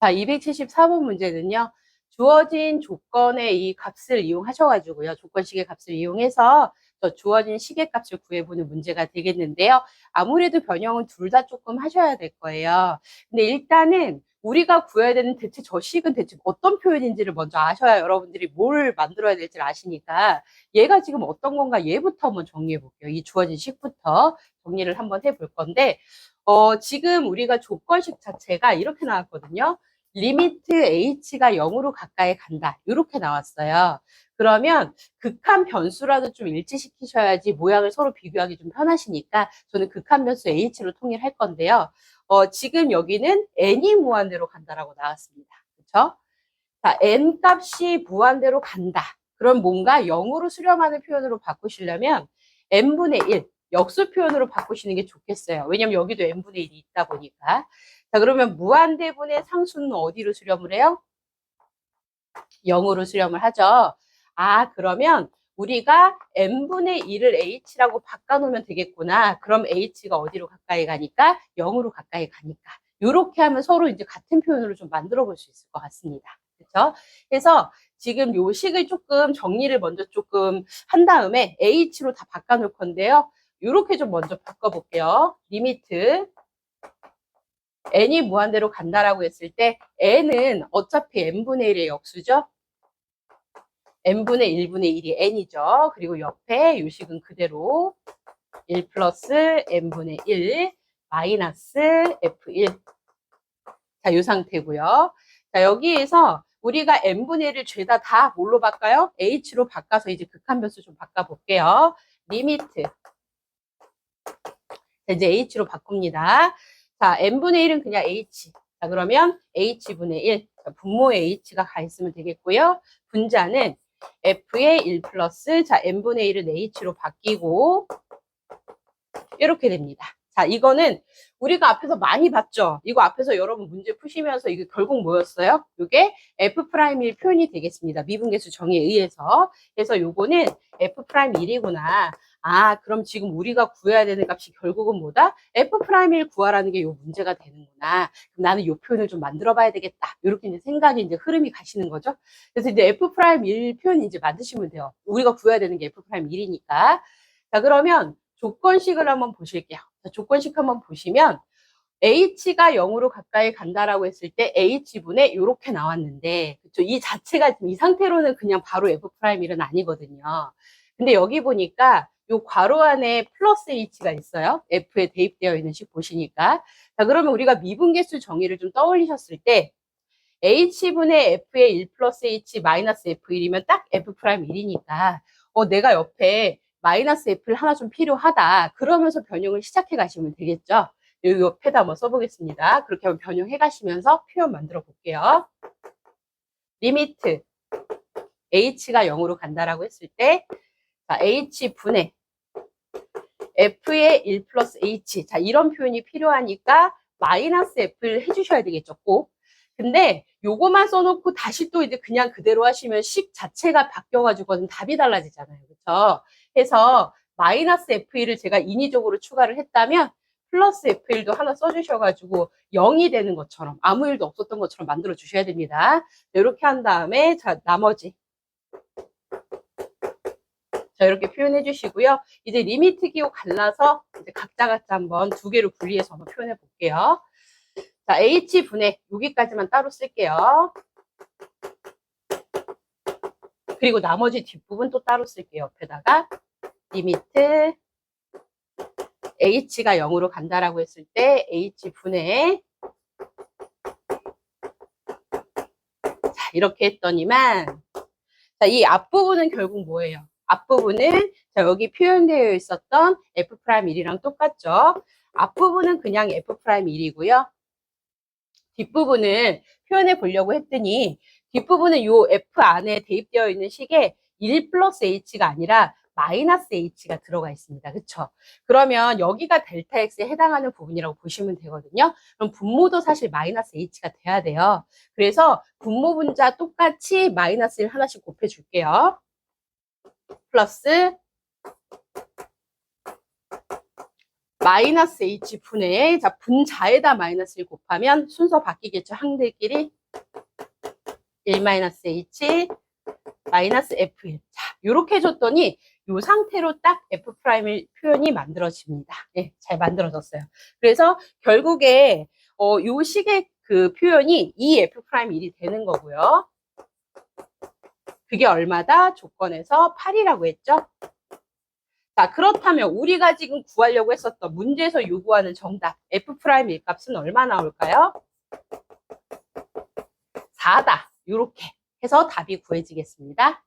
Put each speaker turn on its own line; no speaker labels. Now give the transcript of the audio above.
자, 274번 문제는요. 주어진 조건의 이 값을 이용하셔가지고요. 조건식의 값을 이용해서 주어진 식의 값을 구해보는 문제가 되겠는데요. 아무래도 변형은 둘 다 조금 하셔야 될 거예요. 근데 일단은 우리가 구해야 되는 대체 저 식은 대체 어떤 표현인지를 먼저 아셔야 여러분들이 뭘 만들어야 될지를 아시니까 얘가 지금 어떤 건가 얘부터 한번 정리해 볼게요. 이 주어진 식부터 정리를 한번 해볼 건데 지금 우리가 조건식 자체가 이렇게 나왔거든요. 리미트 h가 0으로 가까이 간다. 이렇게 나왔어요. 그러면 극한 변수라도 좀 일치시키셔야지 모양을 서로 비교하기 좀 편하시니까 저는 극한 변수 h로 통일할 건데요. 지금 여기는 n이 무한대로 간다라고 나왔습니다. 그렇죠? 자, n 값이 무한대로 간다. 그럼 뭔가 0으로 수렴하는 표현으로 바꾸시려면 n분의 1, 역수 표현으로 바꾸시는 게 좋겠어요. 왜냐면 여기도 n분의 1이 있다 보니까. 자, 그러면 무한대분의 상수는 어디로 수렴을 해요? 0으로 수렴을 하죠. 아, 그러면 우리가 n분의 1을 h라고 바꿔놓으면 되겠구나. 그럼 h가 어디로 가까이 가니까? 0으로 가까이 가니까. 이렇게 하면 서로 이제 같은 표현으로 좀 만들어 볼 수 있을 것 같습니다. 그렇죠? 그래서 지금 요 식을 조금 정리를 먼저 조금 한 다음에 h로 다 바꿔놓을 건데요. 이렇게 좀 먼저 바꿔볼게요. 리미트 n이 무한대로 간다라고 했을 때 n은 어차피 n분의 1의 역수죠. n분의 1분의 1이 n이죠. 그리고 옆에 요식은 그대로 1 플러스 n분의 1 마이너스 f1. 자, 이 상태고요. 자, 여기에서 우리가 n분의 1을 죄다 다 뭘로 바꿔요? h로 바꿔서 이제 극한변수 좀 바꿔볼게요. 리미트. 자, 이제 h로 바꿉니다. 자, n분의 1은 그냥 h. 자, 그러면 h분의 1. 자, 분모에 h가 가 있으면 되겠고요. 분자는 f의 1 플러스, 자, n분의 1은 h로 바뀌고, 이렇게 됩니다. 자, 이거는 우리가 앞에서 많이 봤죠? 이거 앞에서 여러분 문제 푸시면서 이게 결국 뭐였어요? 이게 F'일 표현이 되겠습니다. 미분계수 정의에 의해서. 그래서 요거는 F'일이구나. 아, 그럼 지금 우리가 구해야 되는 값이 결국은 뭐다? F'일 구하라는 게 요 문제가 되는구나. 그럼 나는 요 표현을 좀 만들어 봐야 되겠다. 이렇게 이제 생각이 이제 흐름이 가시는 거죠. 그래서 이제 F'일 표현이 이제 만드시면 돼요. 우리가 구해야 되는 게 F'일이니까. 자, 그러면 조건식을 한번 보실게요. 자, 조건식 한번 보시면 h가 0으로 가까이 간다라고 했을 때 h분의 이렇게 나왔는데 그쵸? 이 자체가 이 상태로는 그냥 바로 F'일은 아니거든요. 근데 여기 보니까 요 괄호 안에 플러스 h가 있어요. f에 대입되어 있는 식 보시니까. 자, 그러면 우리가 미분계수 정의를 좀 떠올리셨을 때 h분의 f의 1 플러스 h 마이너스 f1이면 딱 F'일이니까 내가 옆에 마이너스 f를 하나 좀 필요하다. 그러면서 변형을 시작해 가시면 되겠죠. 여기 옆에다 한번 써보겠습니다. 그렇게 하면 변형해 가시면서 표현 만들어 볼게요. 리미트 h가 0으로 간다라고 했을 때 자, h분의 f의 1 플러스 h 자, 이런 표현이 필요하니까 마이너스 f를 해주셔야 되겠죠. 꼭. 근데 요거만 써놓고 다시 또 이제 그냥 그대로 하시면 식 자체가 바뀌어가지고는 답이 달라지잖아요. 그렇죠? 해서 마이너스 f1을 제가 인위적으로 추가를 했다면 플러스 f1도 하나 써주셔가지고 0이 되는 것처럼 아무 일도 없었던 것처럼 만들어 주셔야 됩니다. 이렇게 한 다음에 자, 나머지 자, 이렇게 표현해 주시고요. 이제 리미트 기호 갈라서 이제 각자 한번 두 개로 분리해서 한번 표현해 볼게요. 자, h분의 여기까지만 따로 쓸게요. 그리고 나머지 뒷부분 또 따로 쓸게요. 옆에다가 리미트 h가 0으로 간다라고 했을 때 h분의 자, 이렇게 했더니만 자, 이 앞부분은 결국 뭐예요? 앞부분은 자, 여기 표현되어 있었던 F'일이랑 똑같죠? 앞부분은 그냥 F'일이고요. 뒷부분을 표현해 보려고 했더니 뒷부분은 이 F 안에 대입되어 있는 식에 1 플러스 H가 아니라 마이너스 H가 들어가 있습니다. 그렇죠? 그러면 여기가 델타 X에 해당하는 부분이라고 보시면 되거든요. 그럼 분모도 사실 마이너스 H가 돼야 돼요. 그래서 분모 분자 똑같이 마이너스 1 하나씩 곱해 줄게요. 플러스 마이너스 h 분의, 자, 분자에다 마이너스 1 곱하면 순서 바뀌겠죠. 항들끼리 1 마이너스 h 마이너스 f1. 자, 요렇게 해줬더니 요 상태로 딱 f 프라임의 표현이 만들어집니다. 네, 잘 만들어졌어요. 그래서 결국에 요 식의 그 표현이 이 f 프라임 1이 되는 거고요. 그게 얼마다? 조건에서 8이라고 했죠. 자, 그렇다면 우리가 지금 구하려고 했었던 문제에서 요구하는 정답 f 프라임 1 값은 얼마 나올까요? 4다. 요렇게 해서 답이 구해지겠습니다.